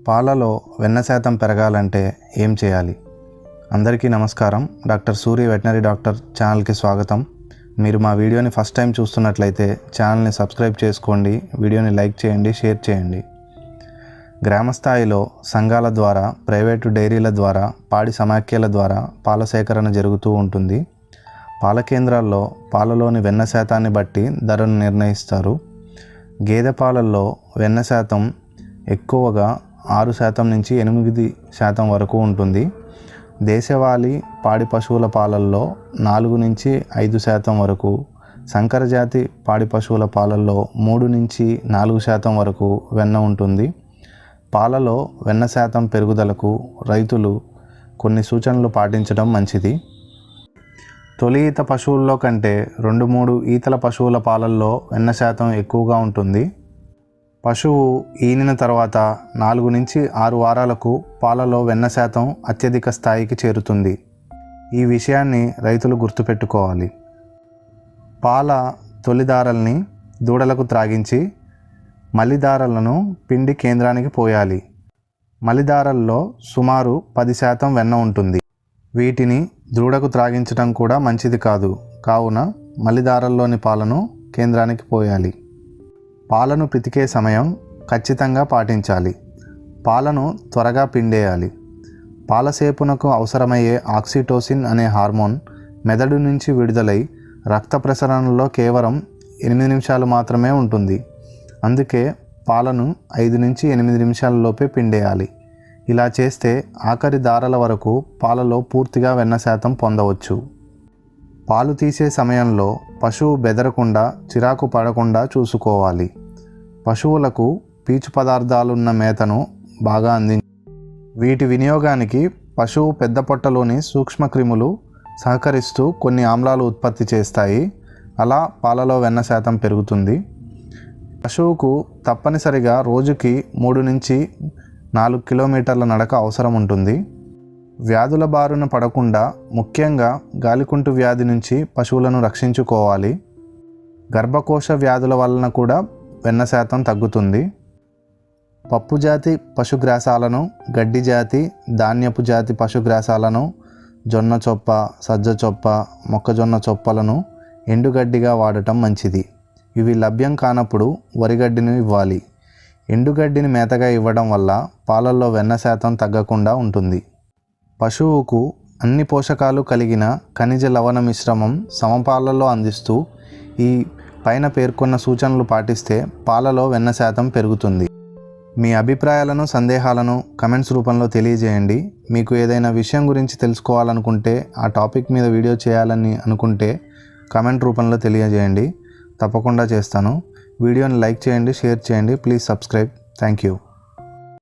పాలలో వెన్న శాతం పెరగాలంటే ఏం చేయాలి? అందరికీ నమస్కారం. డాక్టర్ సూరి వెటనరీ డాక్టర్ ఛానల్కి స్వాగతం. మీరు మా వీడియోని ఫస్ట్ టైం చూస్తున్నట్లయితే ఛానల్ని సబ్స్క్రైబ్ చేసుకోండి, వీడియోని లైక్ చేయండి, షేర్ చేయండి. గ్రామస్థాయిలో సంఘాల ద్వారా, ప్రైవేటు డైరీల ద్వారా, పాడి సమాఖ్యల ద్వారా పాల సేకరణ జరుగుతూ ఉంటుంది. పాల కేంద్రాల్లో పాలలోని వెన్న శాతాన్ని బట్టి ధరను నిర్ణయిస్తారు. గేదె పాలల్లో వెన్న శాతం ఎక్కువగా 6% నుంచి 8% వరకు ఉంటుంది. దేశవాళీ పాడి పశువుల పాలల్లో 4 నుంచి 5% వరకు, సంకరజాతి పాడి పశువుల పాలల్లో 3 నుంచి 4% వరకు వెన్న ఉంటుంది. పాలలో వెన్న శాతం పెరుగుదలకు రైతులు కొన్ని సూచనలు పాటించడం మంచిది. తొలి ఈత పశువుల్లో కంటే 2-3 ఈతల పశువుల పాలల్లో వెన్న శాతం ఎక్కువగా ఉంటుంది. పశువు ఈనిన తర్వాత 4 నుంచి 6 వారాలకు పాలలో వెన్న శాతం అత్యధిక స్థాయికి చేరుతుంది. ఈ విషయాన్ని రైతులు గుర్తుపెట్టుకోవాలి. పాల తొలిదారల్ని దూడలకు త్రాగించి మలిదారలను పిండి కేంద్రానికి పోయాలి. మలిదారల్లో సుమారు 10% వెన్న ఉంటుంది. వీటిని దూడకు త్రాగించడం కూడా మంచిది కాదు. కావున మలిదారల్లోని పాలను కేంద్రానికి పోయాలి. పాలను పితికే సమయం ఖచ్చితంగా పాటించాలి. పాలను త్వరగా పిండేయాలి. పాలసేపునకు అవసరమయ్యే ఆక్సిటోసిన్ అనే హార్మోన్ మెదడు నుంచి విడుదలై రక్త ప్రసరణలో కేవలం 8 నిమిషాలు మాత్రమే ఉంటుంది. అందుకే పాలను 5 నుంచి 8 నిమిషాల లోపే పిండేయాలి. ఇలా చేస్తే ఆఖరి దారల వరకు పాలలో పూర్తిగా వెన్న శాతం పొందవచ్చు. పాలు తీసే సమయంలో పశువు బెదరకుండా, చిరాకు పడకుండా చూసుకోవాలి. పశువులకు పీచు పదార్థాలున్న మేతను బాగా అందించాలి. వీటి వినియోగానికి పశువు పెద్ద పొట్టలోని సూక్ష్మక్రిములు సహకరిస్తూ కొన్ని ఆమ్లాలు ఉత్పత్తి చేస్తాయి. అలా పాలలో వెన్న శాతం పెరుగుతుంది. పశువుకు తప్పనిసరిగా రోజుకి 3 నుంచి 4 కిలోమీటర్ల నడక అవసరం ఉంటుంది. వ్యాధుల బారిన పడకుండా, ముఖ్యంగా గాలికుంటు వ్యాధి నుంచి పశువులను రక్షించుకోవాలి. గర్భకోశ వ్యాధుల వలన కూడా వెన్న శాతం తగ్గుతుంది. పప్పు జాతి పశుగ్రాసాలను, గడ్డి జాతి, ధాన్యపు జాతి పశుగ్రాసాలను, జొన్న చొప్ప, సజ్జ చొప్ప, మొక్కజొన్న చొప్పలను ఎండుగడ్డిగా వాడటం మంచిది. ఇవి లభ్యం కానప్పుడు వరిగడ్డిని ఇవ్వాలి. ఎండుగడ్డిని మేతగా ఇవ్వడం వల్ల పాలల్లో వెన్న శాతం తగ్గకుండా ఉంటుంది. పశువుకు అన్ని పోషకాలు కలిగిన ఖనిజ లవణ మిశ్రమం సమపాలలో అందిస్తూ ఈ పైన పేర్కొన్న సూచనలు పాటిస్తే పాలలో వెన్న శాతం పెరుగుతుంది. మీ అభిప్రాయాలను, సందేహాలను కమెంట్స్ రూపంలో తెలియజేయండి. మీకు ఏదైనా విషయం గురించి తెలుసుకోవాలనుకుంటే, ఆ టాపిక్ మీద వీడియో చేయాలని అనుకుంటే కమెంట్ రూపంలో తెలియజేయండి. తప్పకుండా చేస్తాను. వీడియోని లైక్ చేయండి, షేర్ చేయండి. Please subscribe. Thank you.